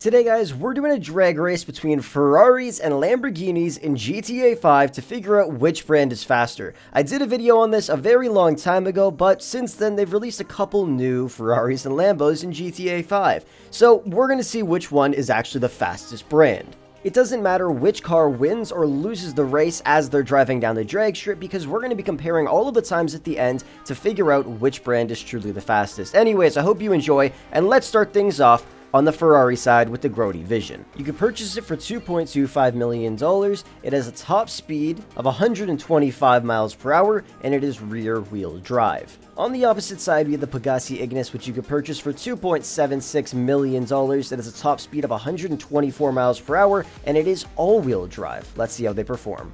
Today guys, we're doing a drag race between Ferraris and Lamborghinis in GTA 5 to figure out which brand is faster. I did a video on this a very long time ago, but since then they've released a couple new Ferraris and Lambos in GTA 5. So we're going to see which one is actually the fastest brand. It doesn't matter which car wins or loses the race as they're driving down the drag strip, because we're going to be comparing all of the times at the end to figure out which brand is truly the fastest. Anyways, I hope you enjoy, and let's start things off on the Ferrari side with the Grotti Vision. You can purchase it for $2.25 million. It has a top speed of 125 miles per hour, and it is rear-wheel drive. On the opposite side, we have the Pegassi Ignis, which you can purchase for $2.76 million. It has a top speed of 124 miles per hour, and it is all-wheel drive. Let's see how they perform.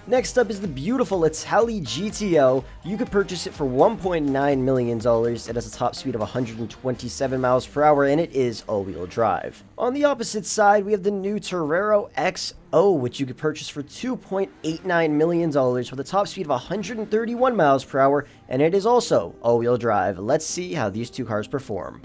Next up is the beautiful Italy GTO. You could purchase it for $1.9 million. It has a top speed of 127 miles per hour, and it is all-wheel drive. On the opposite side, we have the new Torero XO, which you could purchase for $2.89 million with a top speed of 131 miles per hour, and it is also all-wheel drive. Let's see how these two cars perform.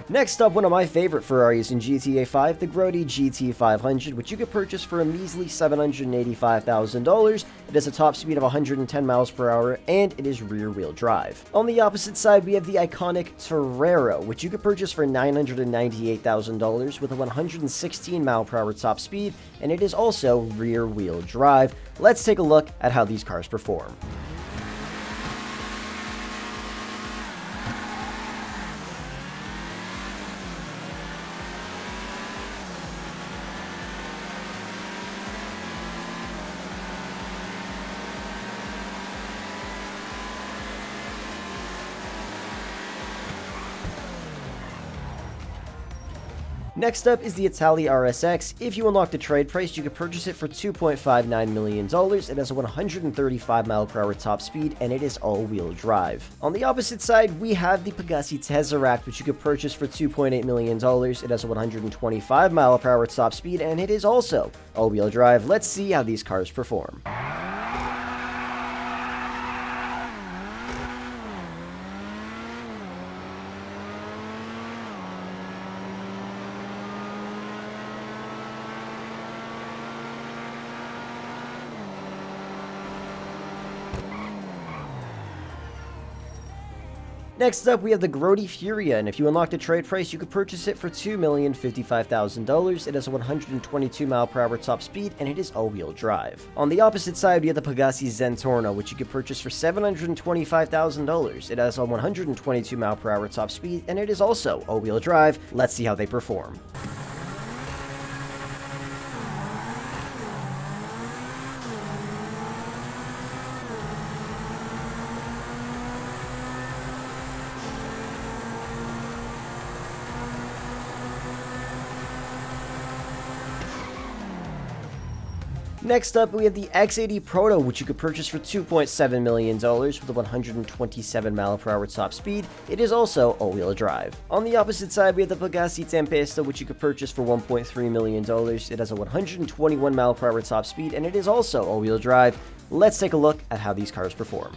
Next up, one of my favorite Ferraris in GTA 5, the Grotti GT500, which you could purchase for a measly $785,000. It has a top speed of 110 miles per hour, and it is rear-wheel drive. On the opposite side, we have the iconic Torero, which you could purchase for $998,000 with a 116 mile per hour top speed, and it is also rear-wheel drive. Let's take a look at how these cars perform. Next up is the Italy RSX. If you unlock the trade price, you can purchase it for $2.59 million. It has a 135 mile per hour top speed, and it is all-wheel drive. On the opposite side, we have the Pegassi Tesseract, which you can purchase for $2.8 million. It has a 125 mile per hour top speed, and it is also all-wheel drive. Let's see how these cars perform. Next up, we have the Grotti Furia, and if you unlock the trade price, you could purchase it for $2,055,000. It has a 122 mile per hour top speed, and it is all-wheel drive. On the opposite side, we have the Pegassi Zentorno, which you could purchase for $725,000. It has a 122 mile per hour top speed, and it is also all-wheel drive. Let's see how they perform. Next up, we have the X80 Proto, which you could purchase for $2.7 million with a 127 mile per hour top speed. It is also all-wheel drive. On the opposite side, we have the Pegassi Tempesta, which you could purchase for $1.3 million. It has a 121 mile per hour top speed, and it is also all-wheel drive. Let's take a look at how these cars perform.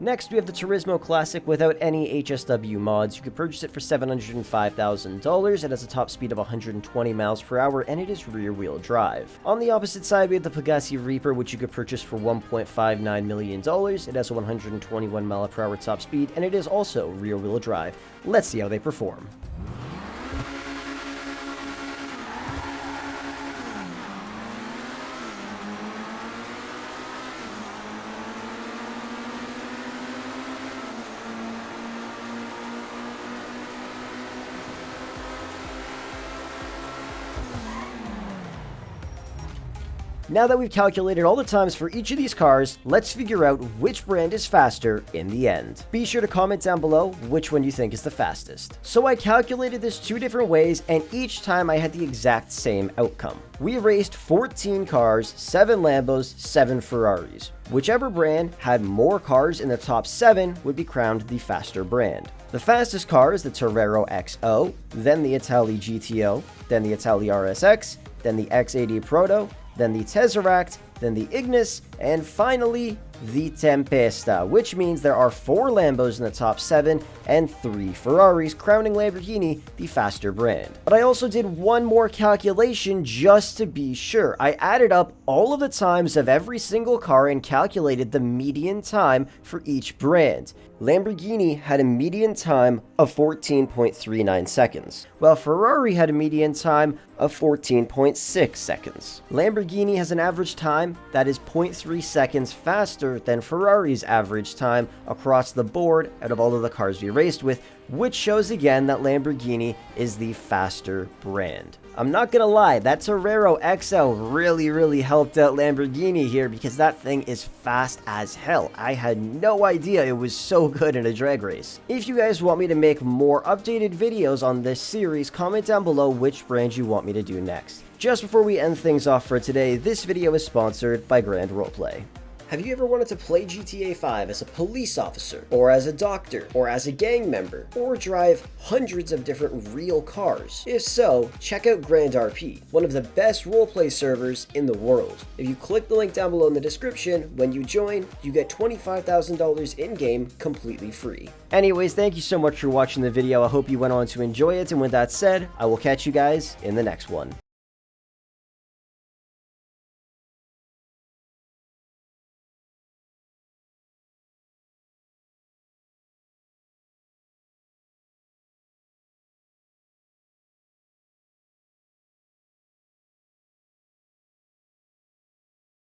Next, we have the Turismo Classic without any HSW mods. You can purchase it for $705,000. It has a top speed of 120 miles per hour, and it is rear-wheel drive. On the opposite side, we have the Pegassi Reaper, which you could purchase for $1.59 million. It has a 121 mile per hour top speed, and it is also rear-wheel drive. Let's see how they perform. Now that we've calculated all the times for each of these cars, let's figure out which brand is faster in the end. Be sure to comment down below which one you think is the fastest. So I calculated this 2 different ways, and each time I had the exact same outcome. We raced 14 cars, 7 Lambos, 7 Ferraris. Whichever brand had more cars in the top 7 would be crowned the faster brand. The fastest car is the Torero XO, then the Italy GTO, then the Italy RSX, then the X80 Proto, then the Tesseract, then the Ignis, and finally the Tempesta, which means there are 4 Lambos in the top 7 and 3 Ferraris, crowning Lamborghini the faster brand. But I also did one more calculation just to be sure. I added up all of the times of every single car and calculated the median time for each brand. Lamborghini had a median time of 14.39 seconds, while Ferrari had a median time of 14.6 seconds. Lamborghini has an average time that is 0.3 seconds faster than Ferrari's average time across the board out of all of the cars we raced with, which shows again that Lamborghini is the faster brand. I'm not gonna lie, that Torero XL really helped out Lamborghini here because that thing is fast as hell. I had no idea it was so good in a drag race. If you guys want me to make more updated videos on this series, comment down below which brand you want me to do next. Just before we end things off for today, this video is sponsored by Grand Roleplay. Have you ever wanted to play GTA 5 as a police officer, or as a doctor, or as a gang member, or drive hundreds of different real cars? If so, check out Grand RP, one of the best roleplay servers in the world. If you click the link down below in the description, when you join, you get $25,000 in-game completely free. Anyways, thank you so much for watching the video. I hope you went on to enjoy it, and with that said, I will catch you guys in the next one.